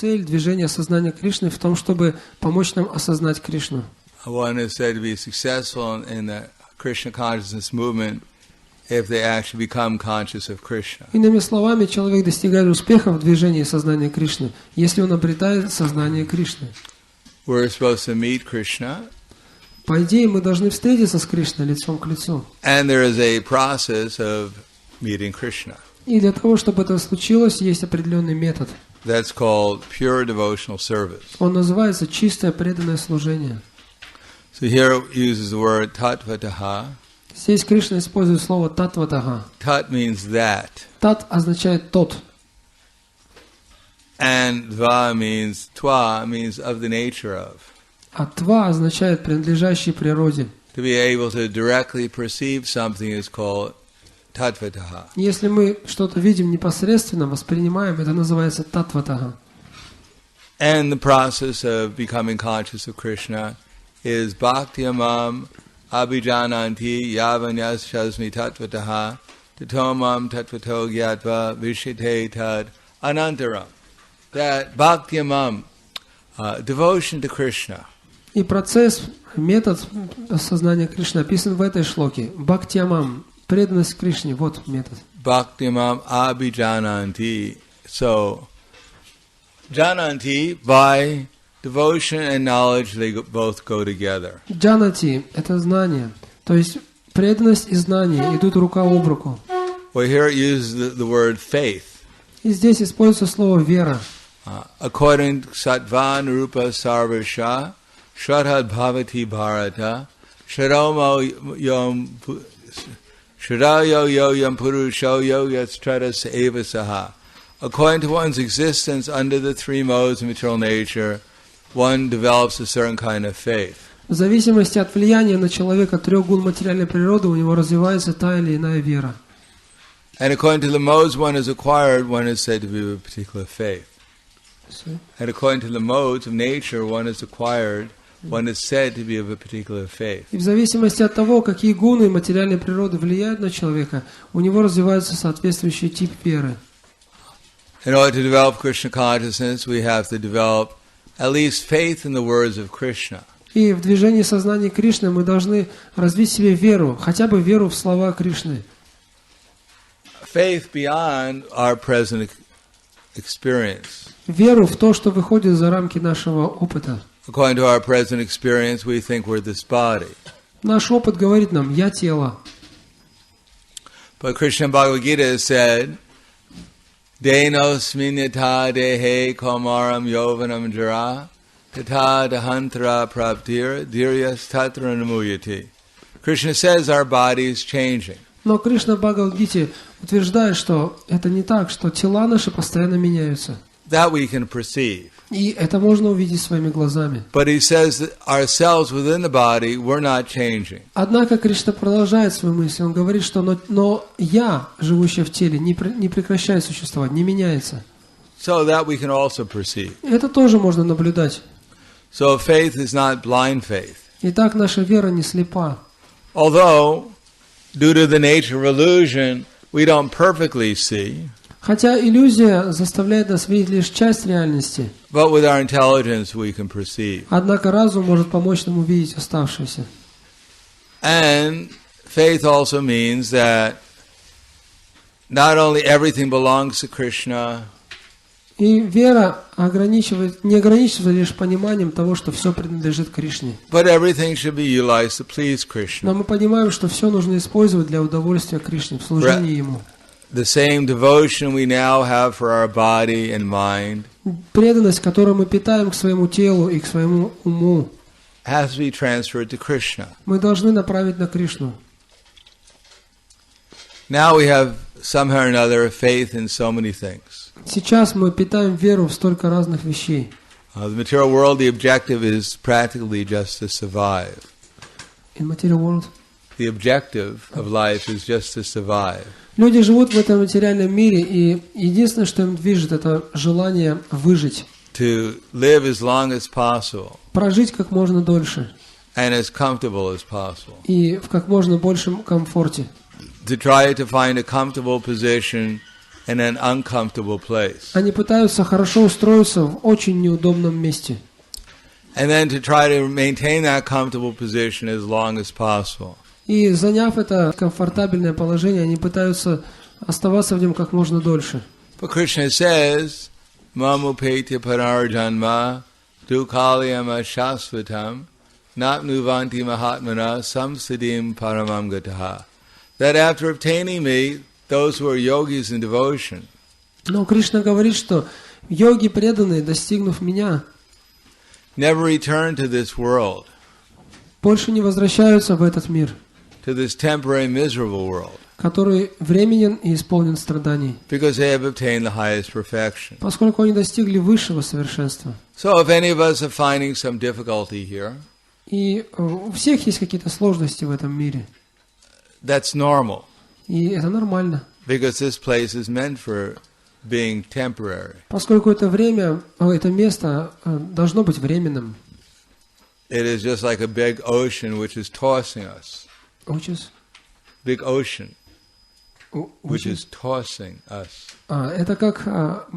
цель движения сознания Кришны в том, чтобы помочь нам осознать Кришну. One is said to be successful in the Krishna consciousness movement if they actually become conscious of Krishna. Иными словами, человек достигает успеха в движении сознания Кришны, если он обретает сознание Кришны. We're supposed to meet Krishna. По идее, мы должны встретиться с Кришной лицом к лицу. And there is a process of meeting Krishna. И для того, чтобы это случилось, есть определенный метод. That's called pure devotional service. Он называется чистое преданное служение. So here it uses the word tatvataha. Здесь Кришна использует слово татватага. Tat means that. Тат означает тот. And dva means of the nature of. А тва означает принадлежащий природе. To be able to directly perceive something is called tatvataha. Если мы что-то видим непосредственно, воспринимаем, это называется татватага. And the process of becoming conscious of Krishna is bhaktyamam abhijananti yavanyas shasmi tatvataha tatomam tatvato gyatva vishite tad anantaram. That bhaktyamam, devotion to Krishna. И процесс, метод осознания Кришны описан в этой шлоке. Бхактиамам, преданность Кришне, вот метод. Bhaktyamam abhijananti. So, jananti, by devotion and knowledge, they both go together. Джанати – это знание. То есть преданность и знание идут рука об руку. Well, here it uses the word faith. И здесь используется слово «вера». According to Sattvan Rupa Sarvasha, Shradhad Bhavati Bharata, Shradomo Yom Shrayo Yam Purusho Yogatstratas Eva Saha. According to one's existence under the three modes of material nature, one develops a certain kind of faith. В зависимости от влияния на человека трех гун материальной природы у него развивается та или иная вера. And according to the modes one has acquired, one is said to be of a particular faith. And according to the modes of nature one has acquired, one is said to be of a particular faith. И в зависимости от того, какие гуны материальной природы влияют на человека, у него развивается соответствующий тип веры. In order to develop Krishna consciousness, we have to develop at least faith in the words of Krishna. И в движении сознания Кришны мы должны развить в себе веру, хотя бы веру в слова Кришны. Faith beyond our present experience. Веру в то, что выходит за рамки нашего опыта. According to our present experience, we think we're this body. Наш опыт говорит нам: «Я тело». But Krishna Bhagavad Gita has said, Denosminyata dehe komaram yovanam jara tata dahantra praptir dhiryas tatra namuyati. Krishna says our body is changing. Но Кришна в Бхагавад-гите утверждает, что это не так, что тела наши постоянно меняются. That we can perceive. И это можно увидеть своими глазами. But he says that ourselves within the body, we're not changing. Однако Кришна продолжает свою мысль. Он говорит, что но я, живущий в теле, не прекращает существовать, не меняется. So that we can also perceive. Это тоже можно наблюдать. So faith is not blind faith. Итак, наша вера не слепа. Although, due to the nature of illusion, we don't perfectly see. Хотя иллюзия заставляет нас видеть лишь часть реальности. But with our intelligence we can perceive. Однако разум может помочь нам увидеть оставшееся. And faith also means that not only everything belongs to Krishna, И вера не ограничивается лишь пониманием того, что все принадлежит Кришне. but everything should be utilized to please Krishna. Но мы понимаем, что все нужно использовать для удовольствия Кришне, в служении Ему. The same devotion we now have for our body and mind Преданность, которую мы питаем к своему телу и к своему уму, has to be transferred to Krishna. мы должны направить на Кришну. Now we have somehow or another faith in so many things. Сейчас мы питаем веру в столько разных вещей. The material world, the objective is practically just to survive. In material world. The objective of life is just to survive. Люди живут в этом материальном мире, и единственное, что им движет, это желание выжить. To live as long as possible. Прожить как можно дольше. And as comfortable as possible. И в как можно большем комфорте. To try to find a comfortable position in an uncomfortable place. Они пытаются хорошо устроиться в очень неудобном месте. And then to try to maintain that comfortable position as long as possible. И заняв это комфортабельное положение, они пытаются оставаться в нем как можно дольше. But Krishna says, Mamupetya Panarjanma Dukalyama Shasvatam Napnuvanti Mahatmana Samsidim Paramam Gataha. That after obtaining me, those who are yogis in devotion, Но Кришна говорит, что йоги преданные, достигнув меня, never return to this world, больше не возвращаются в этот мир, to this temporary miserable world, который временен и исполнен страданий, because they have obtained the highest perfection. поскольку они достигли высшего совершенства. So if any of us are finding some difficulty here, И у всех есть какие-то сложности в этом мире. that's normal, И это нормально. because this place is meant for being temporary. Поскольку это время, это место должно быть временным. It is just like a big ocean which is tossing us. Big ocean which is tossing us. Это как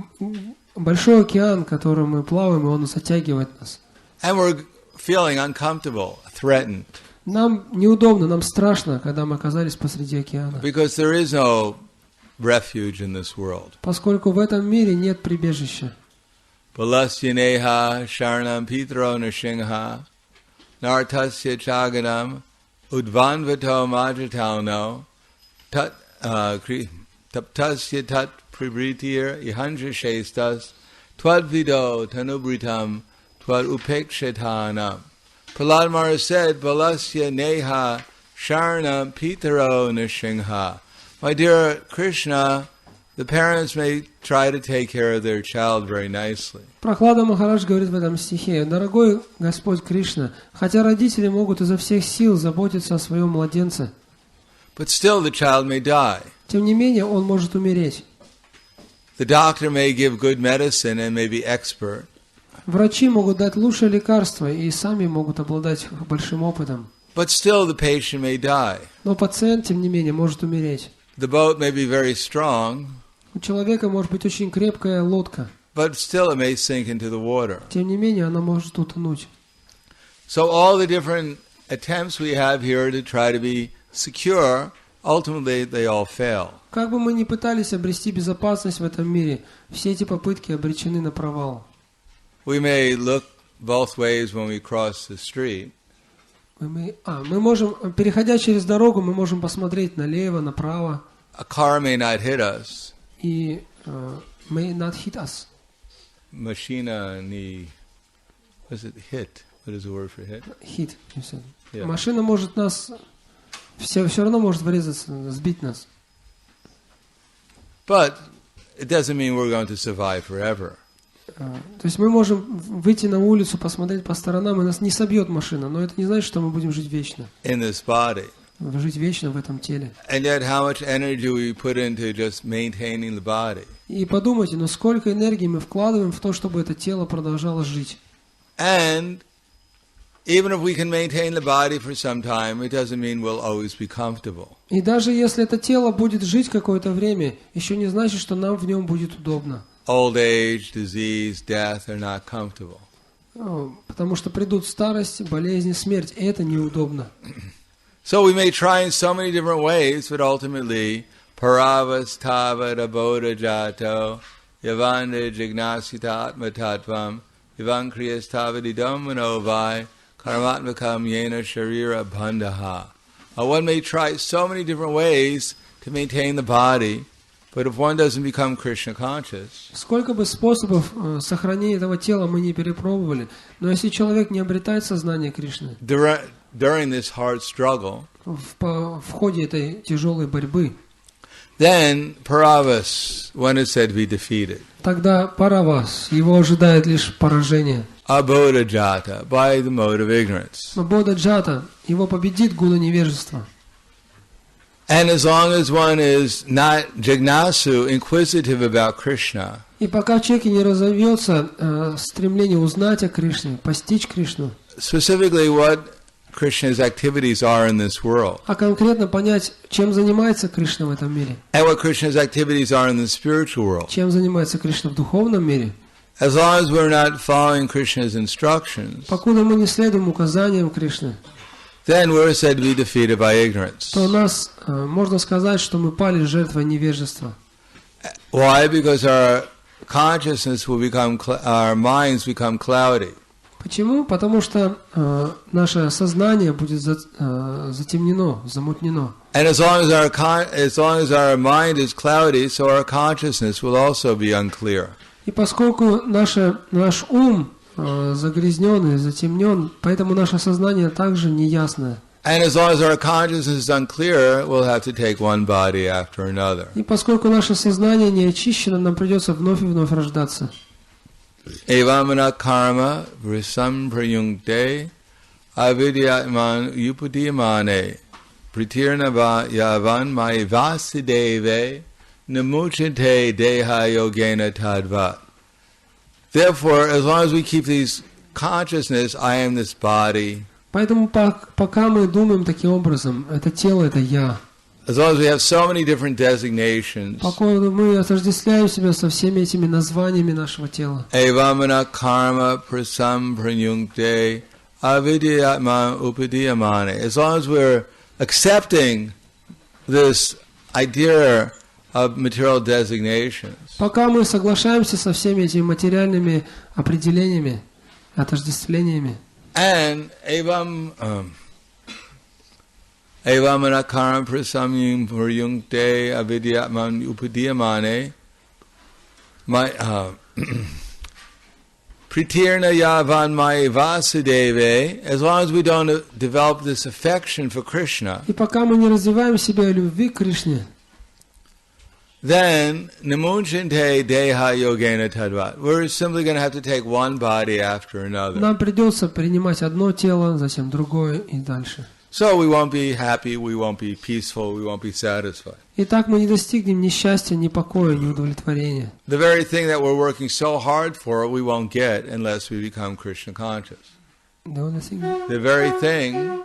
большой океан, в котором мы плаваем, и он затягивает нас. And we're feeling uncomfortable, threatened. Нам неудобно, нам страшно, когда мы оказались посреди океана. Because there is no refuge in this world. Поскольку в этом мире нет прибежища. Balasyaneha sharanam pitro nashingha nartasya chaganam udvanvato majatalno taptasya tat pribritir ihanja shestas twadvido tanubritam twad upekshatanam. Prahlad Maharaj said, Balasya neha sharanam pitro nashingha. My dear Krishna, the parents may try to take care of their child very nicely. Прахлада Махарадж говорит в этом стихе: «Дорогой Господь Кришна, хотя родители могут изо всех сил заботиться о своем младенце, but still the child may die. Тем не менее, он может умереть. The doctor may give good medicine and may be expert. Врачи могут дать лучшее лекарство и сами могут обладать большим опытом. But still the patient may die. Но пациент, тем не менее, может умереть. The boat may be very strong. У человека может быть очень крепкая лодка. But still it may sink into the water. Тем не менее, она может утонуть. So all the different attempts we have here to try to be secure, ultimately they all fail. Как бы мы ни пытались обрести безопасность в этом мире, все эти попытки обречены на провал. We may look both ways when we cross the street. Мы можем, переходя через дорогу, мы можем посмотреть налево, направо. A car may not hit us. И may not hit us. Machina не... Was it hit? What is the word for hit? Hit, you said. Yeah. Машина может нас... Все равно может врезаться, сбить нас. But it doesn't mean we're going to survive forever. То есть мы можем выйти на улицу, посмотреть по сторонам, и нас не собьет машина, но это не значит, что мы будем жить вечно. In this body. Жить вечно в этом теле. And yet how much energy we put into just maintaining the body. И подумайте, но сколько энергии мы вкладываем в то, чтобы это тело продолжало жить. And even if we can maintain the body for some time, it doesn't mean we'll always be comfortable. И даже если это тело будет жить какое-то время, еще не значит, что нам в нем будет удобно. Old age, disease, death are not comfortable. Потому что придут старость, болезни, смерть, и это неудобно. So we may try in so many different ways, but ultimately, paravastava rabodha jato, yavanda jignasita atma tattvam, yavankriyastava didam manovai, karmatmakam yena sharira bandhaha. One may try so many different ways to maintain the body, but if one doesn't become Krishna conscious, сколько бы способов сохранения этого тела мы не перепробовали, но если человек не обретает сознание Кришны during this hard struggle, в ходе этой тяжелой борьбы, then Paravas, one is said to be defeated. Тогда Паравас, его ожидает лишь поражение. Abodha jata, by the mode of ignorance. Бодха джата, его победит гуна невежества. And as long as one is not jignasu, inquisitive about Krishna, И пока в человеке не разовьется стремление узнать о Кришне, постичь Кришну, specifically what Krishna's activities are in this world. А конкретно понять, чем занимается Кришна в этом мире. And what Krishna's activities are in the spiritual world. Чем занимается Кришна в духовном мире. As long as we're not following Krishna's instructions, Покуда мы не следуем указаниям Кришны, then we're said to be defeated by ignorance. то у нас, можно сказать, что мы пали жертвой невежества. Why? Because our consciousness will become, our minds become cloudy. Почему? Потому что наше сознание будет затемнено, замутнено. And as long as our mind is cloudy, so our consciousness will also be unclear. И поскольку наш ум загрязнен и затемнен, поэтому наше сознание также неясное. And as long as our consciousness is unclear, we'll have to take one body after another. И поскольку наше сознание не очищено, нам придется вновь и вновь рождаться. Evamana karma vrisam prayungte avidyatman upadiyamane pritirnava yavan mai vasideve namuchite deha yogena tadvat. Therefore, as long as we keep these consciousness, I am this body. Поэтому пока мы думаем таким образом, это тело, это я. As long as we have so many different designations. Пока мы отождествляем себя со всеми этими названиями нашего тела. Evamana karma prasam pranyunkte avidyatma upadiyamane. As long as we're accepting this idea of material designations. Пока мы соглашаемся со всеми этими материальными определениями, отождествлениями. And evamana karma prasamyum praryunkte avidyatman upadiyamane pritirna yavan mai vasudeve. As long as we don't develop this affection for Krishna, И пока мы не развиваем в себе любви к Кришне, then namunchinte deha yogena tadvat. We're simply going to have to take one body after another. нам придется принимать одно тело, затем другое и дальше. So we won't be happy, we won't be peaceful, we won't be satisfied. И так мы не достигнем ни счастья, ни покоя, ни удовлетворения. The very thing that we're working so hard for, we won't get unless we become Krishna conscious. The very thing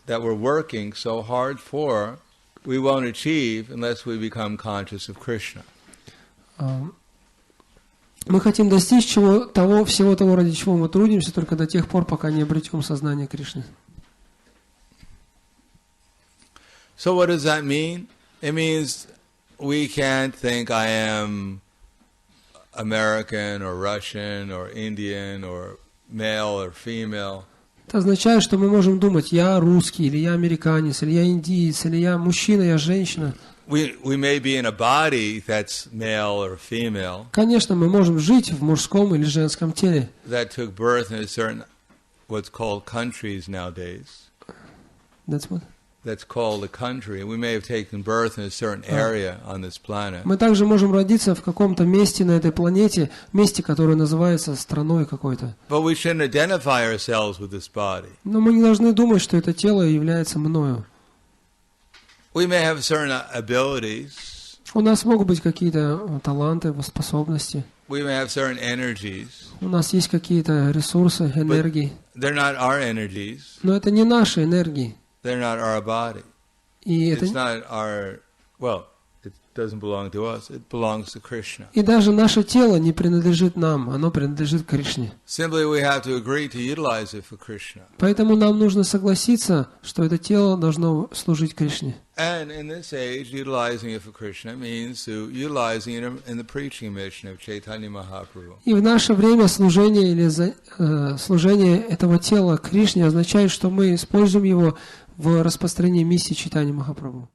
that we're working so hard for, we won't achieve unless we become conscious of Krishna. Мы хотим достичь всего того, ради чего мы трудимся, только до тех пор, пока не обретем сознание Кришны. So what does that mean? It means we can't think I am American or Russian or Indian or male or female. Это означает, что мы можем думать, я русский, или я американец, или я индиец, или я мужчина, я женщина. We may be in a body that's male or female. Конечно, мы можем жить в мужском или женском теле. That took birth in a certain, what's called countries nowadays. That's what? That's called a country. We may have taken birth in a certain area on this planet. Мы также можем родиться в каком-то месте на этой планете, месте, которое называется страной какой-то. But we shouldn't identify ourselves with this body. Но мы не должны думать, что это тело является мною. We may have certain abilities. У нас могут быть какие-то таланты, способности. We may have certain energies. У нас есть какие-то ресурсы, энергии. They're not our energies. Но это не наши энергии. They're not our body. И это It's not our, well, it doesn't belong to us. It belongs to Krishna. И даже наше тело не принадлежит нам, оно принадлежит Кришне. Simply we have to agree to utilize it for Krishna. Поэтому нам нужно согласиться, что это тело должно служить Кришне. And in this age, utilizing it for Krishna means utilizing it in the preaching mission of Chaitanya Mahaprabhu. И в наше время служение этого тела Кришне означает, что мы используем его в распространении миссии Чайтаньи Махапрабху.